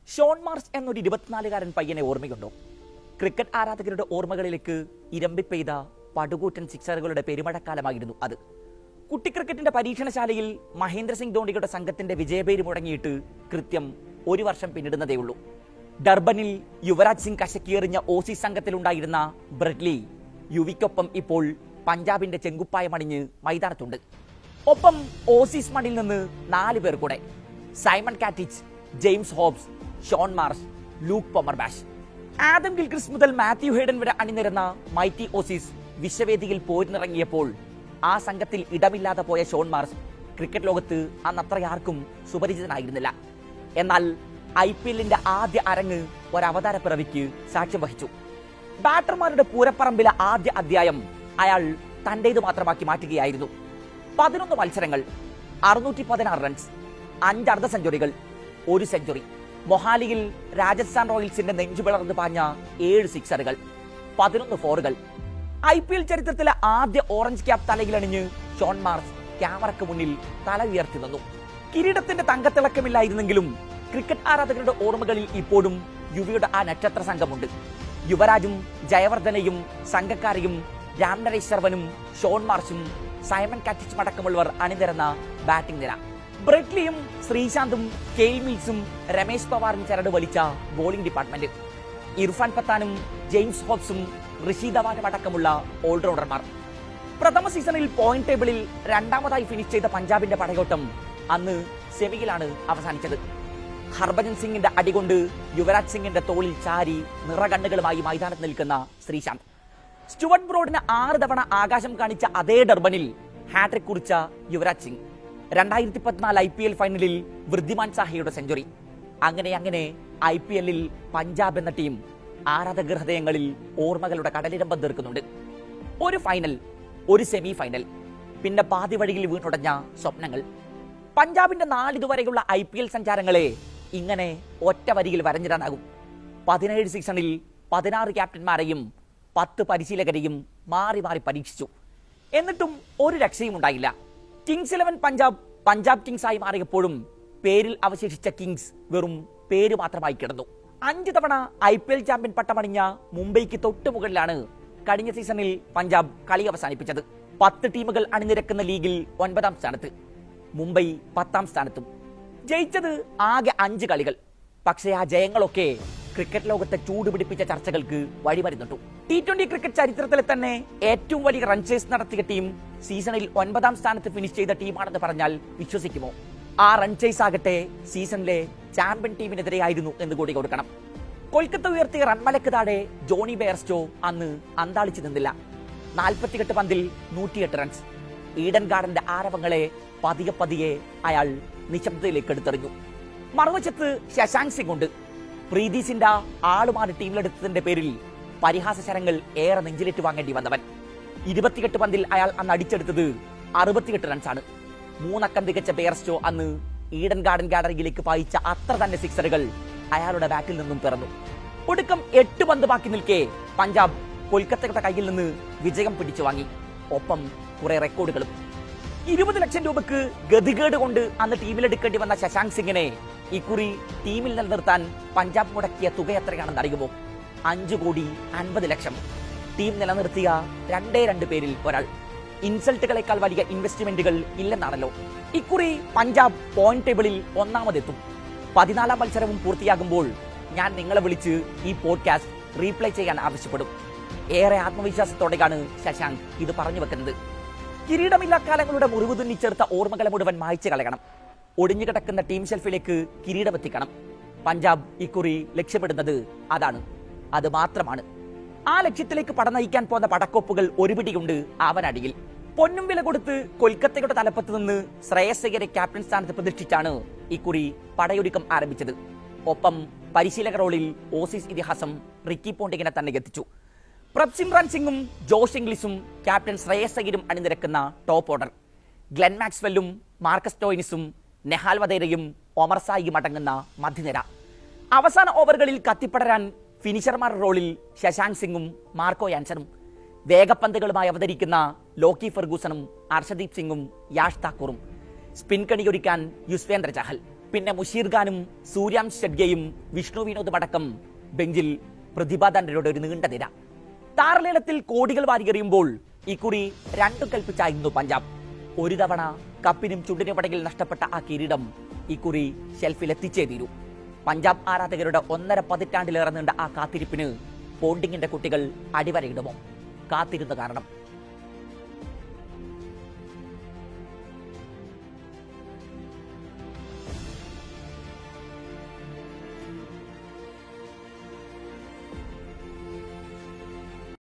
Sean Marsh എന്നൊരു 24-കാരൻ പയ്യനെ ഓർമ്മയുണ്ടോ? ക്രിക്കറ്റ് ആരാധകരുടെ ഓർമ്മകളിലേക്ക് ഇരമ്പി പെയ്ത പടുകൂറ്റൻ സിക്സറുകളുടെ പെരുമഴക്കാലമായിരുന്നു അത്. കുട്ടി ക്രിക്കറ്റിന്റെ പരീക്ഷണശാലയിൽ മഹേന്ദ്ര സിംഗ് ധോണിയുടെ സംഘത്തിന്റെ വിജയപേര് മുടങ്ങിയിട്ട് കൃത്യം ഒരു വർഷം പിന്നിടുന്നതേയുള്ളൂ. ഡർബനിൽ യുവരാജ് സിംഗ് കശക്കിയെറിഞ്ഞ ഓസീസ് സംഘത്തിലുണ്ടായിരുന്ന ബ്രെഡ്ലി യുവിക്കൊപ്പം ഇപ്പോൾ പഞ്ചാബിന്റെ ചെങ്കുപ്പായമണിഞ്ഞ് മൈതാനത്തുണ്ട്. ഒപ്പം ഓസീസ് മണ്ണിൽ നിന്ന് 4 പേർ കൂടെ: Simon Katich, James Hopes, Shaun Marsh, Luke Pomersbach. Adam Gilchrist മുതൽ മാത്യു ഹേഡൻ വരെ അണിനിരന്ന മൈറ്റി ഓസീസ് വിശ്വവേദിയിൽ പോരിനിറങ്ങിയപ്പോൾ ആ സംഘത്തിൽ ഇടമില്ലാതെ പോയ ഷോൺ മാർഷ് ക്രിക്കറ്റ് ലോകത്ത് അന്നത്ര ആർക്കും സുപരിചിതനായിരുന്നില്ല. എന്നാൽ IPL-ന്റെ ആദ്യ അരങ്ങ് ഒരവതാര പിറവിക്ക് സാക്ഷ്യം വഹിച്ചു. ബാറ്റർമാരുടെ പൂരപ്പറമ്പിലെ ആദ്യ അധ്യായം അയാൾ തന്റേത് മാത്രമാക്കി മാറ്റുകയായിരുന്നു. 11 മത്സരങ്ങൾ, 616 റൺസ്, 5 അർദ്ധ സെഞ്ചുറികൾ, 1 സെഞ്ചുറി. മൊഹാലിയിൽ രാജസ്ഥാൻ റോയൽസിന്റെ നെഞ്ചുപിളർന്ന് പാഞ്ഞ 7 സിക്സറുകൾ, 11 ഫോറുകൾ. IPL ചരിത്രത്തിലെ ആദ്യ ഓറഞ്ച് ക്യാപ് തലയിലണിഞ്ഞ് ഷോൺ മാർഷ് ക്യാമറയ്ക്ക് മുന്നിൽ തല ഉയർത്തി നിന്നു. കിരീടത്തിന്റെ തങ്കത്തിളക്കമില്ലായിരുന്നെങ്കിലും ക്രിക്കറ്റ് ആരാധകരുടെ ഓർമ്മകളിൽ ഇപ്പോഴും യുവയുടെ ആ നക്ഷത്ര സംഘമുണ്ട്. യുവരാജും ജയവർദ്ധനയും സംഘക്കാരെയും രാംനരേഷ് ശർവനും ഷോൺ മാർഷും സൈമൺ കാറ്റിച്ചും അടക്കമുള്ളവർ അണിനിരന്ന ബാറ്റിംഗ് നിര. ബ്രെഡ്ലിയും ശ്രീശാന്തും കെയിൽ മിൽസും രമേശ് പവാറും ചരട് വലിച്ച ബോളിംഗ് ഡിപ്പാർട്ട്മെന്റ്. ഇർഫാൻ പത്താനും ജെയിംസ് ഹോബ്സും ഋഷി ധവാനും അടക്കമുള്ള ഓൾറൗണ്ടർമാർ. പ്രഥമ സീസണിൽ പോയിന്റ് ടേബിളിൽ 2ാമതായി ഫിനിഷ് ചെയ്ത പഞ്ചാബിന്റെ പടയോട്ടം അന്ന് സെമിയിലാണ് അവസാനിച്ചത്. ഹർഭജൻ സിംഗിന്റെ അടികൊണ്ട് യുവരാജ് സിംഗിന്റെ തോളിൽ ചാരി നിറകണ്ണുകളുമായി മൈതാനത്ത് നിൽക്കുന്ന ശ്രീശാന്ത്. സ്റ്റുവർട്ട് ബ്രോഡിന് 6 തവണ ആകാശം കാണിച്ച അതേ ഡർബനിൽ ഹാട്രിക് കുറിച്ച യുവരാജ് സിംഗ്. 2014 IPL ഫൈനലിൽ വൃദ്ധിമാൻ സാഹയുടെ സെഞ്ചുറി. അങ്ങനെ IPL-ൽ പഞ്ചാബ് എന്ന ടീം ആരാധക ഹൃദയങ്ങളിൽ ഓർമ്മകളുടെ കടലിരമ്പം തീർക്കുന്നുണ്ട്. ഒരു ഫൈനൽ, ഒരു സെമി ഫൈനൽ, പിന്നെ പാതി വഴിയിൽ വീണുടഞ്ഞ സ്വപ്നങ്ങൾ. പഞ്ചാബിന്റെ നാളിതുവരെയുള്ള IPL സഞ്ചാരങ്ങളെ ഇങ്ങനെ ഒറ്റ വരിയിൽ വരഞ്ഞിടാനാകും. 17 സീസണിൽ 16 ക്യാപ്റ്റന്മാരെയും 10 പരിശീലകരെയും മാറി മാറി പരീക്ഷിച്ചു. എന്നിട്ടും ഒരു രക്ഷയും ഉണ്ടായില്ല. കിങ്സ് 11 പഞ്ചാബ് കിങ്സ് ആയി മാറിയപ്പോഴും പേരിൽ അവശേഷിച്ച കിങ്സ് വെറും പേര് മാത്രമായി കിടന്നു. 5 തവണ IPL ചാമ്പ്യൻ പട്ടമണിഞ്ഞ മുംബൈക്ക് തൊട്ടു മുകളിലാണ് കഴിഞ്ഞ സീസണിൽ പഞ്ചാബ് കളി അവസാനിപ്പിച്ചത്. 10 ടീമുകൾ അണിനിരക്കുന്ന ലീഗിൽ 9ാം സ്ഥാനത്ത്, മുംബൈ 10ാം സ്ഥാനത്തും. ജയിച്ചത് ആകെ 5 കളികൾ. പക്ഷേ ആ ജയങ്ങളൊക്കെ ക്രിക്കറ്റ് ലോകത്തെ ചൂടുപിടിപ്പിച്ച ചർച്ചകൾക്ക് വഴിമരുന്നിട്ടു. T20 ക്രിക്കറ്റ് ചരിത്രത്തിലെ തന്നെ ഏറ്റവും വലിയ റൺ ചേസ് നടത്തിയ ടീം സീസണിൽ 9ാം സ്ഥാനത്ത് ഫിനിഷ് ചെയ്ത ടീമാണെന്ന് പറഞ്ഞാൽ വിശ്വസിക്കുമോ? ആ റൺ ചേസ് ആകട്ടെ സീസണിലെ ചാമ്പ്യൻ ടീമിനെതിരെയായിരുന്നു എന്ന് കൂടി കൊടുക്കണം. കൊൽക്കത്ത ഉയർത്തിയ റൺമലക്ക് താഴെ ജോണി ബെയർസ്റ്റോ അന്ന് അന്താളിച്ചു നിന്നില്ല. 48 പന്തിൽ 108 റൺസ്. ഈഡൻ ഗാർഡന്റെ ആരവങ്ങളെ പതിയെ അയാൾ നിശബ്ദതയിലേക്ക് എടുത്തെറിഞ്ഞു. മറുവശത്ത് ശശാങ്ക് സിംഗ് ഉണ്ട്. പ്രീതി സിൻഡ ആളുമാറി ടീമിലെടുത്തതിന്റെ പേരിൽ പരിഹാസ ശരങ്ങൾ ഏറെ നെഞ്ചിലേറ്റ് വാങ്ങേണ്ടി വന്നവൻ. 28 പന്തിൽ അയാൾ അന്ന് അടിച്ചെടുത്തത് 68 റൺസാണ്. 3 അക്കം തികച്ച ബെയർസ്റ്റോ അന്ന് ഈഡൻ ഗാർഡൻ ഗാലറിയിലേക്ക് പായിച്ച അത്ര തന്നെ സിക്സറുകൾ അയാളുടെ ബാറ്റിൽ നിന്നും പിറന്നു. ഒടുക്കം 8 പന്ത് ബാക്കി നിൽക്കെ പഞ്ചാബ് കൊൽക്കത്തയുടെ കയ്യിൽ നിന്ന് വിജയം പിടിച്ചു വാങ്ങി. ഒപ്പം കുറെ റെക്കോർഡുകളും. 20 ലക്ഷം രൂപക്ക് ഗതികേട് കൊണ്ട് അന്ന് ടീമിലെടുക്കേണ്ടി വന്ന ശശാങ്ക് സിംഗിനെ ഇക്കുറി ടീമിൽ നിലനിർത്താൻ പഞ്ചാബ് മുടക്കിയ തുക എത്രയാണെന്ന് അറിയുമോ? 5,50,00,000. ടീം നിലനിർത്തിയ 2 പേരിൽ ഒരാൾ. ഇൻസൾട്ടുകളെക്കാൾ വലിയ ഇൻവെസ്റ്റ്മെന്റുകൾ ഇല്ലെന്നാണല്ലോ. ഇക്കുറി പഞ്ചാബ് പോയിന്റ് ടേബിളിൽ 1ാമതെത്തും. 14ാം മത്സരവും പൂർത്തിയാകുമ്പോൾ ഞാൻ നിങ്ങളെ വിളിച്ച് ഈ പോഡ്കാസ്റ്റ് റീപ്ലേ ചെയ്യാൻ ആവശ്യപ്പെടും. ഏറെ ആത്മവിശ്വാസത്തോടെയാണ് ശശാങ്ക് ഇത് പറഞ്ഞു വെക്കുന്നത്. കിരീടമില്ലാ കാലങ്ങളുടെ മുറിവ് തുന്നിച്ചേർത്ത ഓർമ്മകളെ മുഴുവൻ മായ്ച്ചു കളയണം. ഒടിഞ്ഞുകിടക്കുന്ന ടീം ഷെൽഫിലേക്ക് കിരീടമെത്തിക്കണം. പഞ്ചാബ് ഇക്കുറി ലക്ഷ്യമിടുന്നത് അതാണ്, അത് മാത്രമാണ്. ആ ലക്ഷ്യത്തിലേക്ക് പട നയിക്കാൻ പോകുന്ന പടക്കോപ്പുകൾ ഒരു പിടിയുണ്ട് അവനടിയിൽ. പൊന്നും വില കൊടുത്ത് കൊൽക്കത്തയുടെ തലപ്പത്ത് നിന്ന് ശ്രേയസ് അയ്യരെ ക്യാപ്റ്റൻ സ്ഥാനത്ത് പ്രതിഷ്ഠിച്ചാണ് ഇക്കുറി പടയൊരുക്കം ആരംഭിച്ചത്. ഒപ്പം പരിശീലക റോളിൽ ഓസീസ് ഇതിഹാസം റിക്കി പോണ്ടിങ്ങിനെ തന്നെ എത്തിച്ചു. പ്രഭ്സിമ്രാൻ സിംഗും ജോഷ് ഇംഗ്ലീഷും ക്യാപ്റ്റൻ ശ്രേയസ് അയ്യരും അണിനിരക്കുന്ന ടോപ്പ് ഓർഡർ. ഗ്ലെൻ മാക്സ്വെല്ലും മാർക്കസ് ടോയിനിസും നെഹാൽ വധേരയും ഒമർ സായിയും അടങ്ങുന്ന മധ്യനിര. അവസാന ഓവറുകളിൽ കത്തിപ്പടരാൻ ഫിനിഷർമാർ റോളിൽ ശശാങ്ക് സിംഗും മാർക്കോ യാൻസനും. വേഗപ്പന്തുകളുമായി അവതരിക്കുന്ന ലോക്കി ഫെർഗൂസണും അർഷദീപ് സിംഗും യാഷ് താക്കൂറും. സ്പിൻ കണിയൊരുക്കാൻ യുസ്വേന്ദ്ര ചഹൽ. പിന്നെ മുഷീർ ഖാനും സൂര്യാം ഷെഡ്ഗയും വിഷ്ണു വിനോദും അടക്കം ബെഞ്ചിൽ പ്രതിഭാധനരുടെ ഒരു നീണ്ട നിര. താരലേലത്തിൽ കോടികൾ വാരിയെറിയുമ്പോൾ ഇക്കുറി രണ്ടു കൽപ്പിച്ചായിരുന്നു പഞ്ചാബ്. ഒരു തവണ കപ്പിനും ചുണ്ടിനും പടകിൽ നഷ്ടപ്പെട്ട ആ കിരീടം ഇക്കുറി ഷെൽഫിലെത്തിച്ചേ തീരൂ. പഞ്ചാബ് ആരാധകരുടെ 1.5 പതിറ്റാണ്ടിലേറെ നീണ്ട ആ കാത്തിരിപ്പിന് പോണ്ടിങ്ങിന്റെ കുട്ടികൾ അടിവരയിടുമോ? കാത്തിരുന്ന് കാരണം.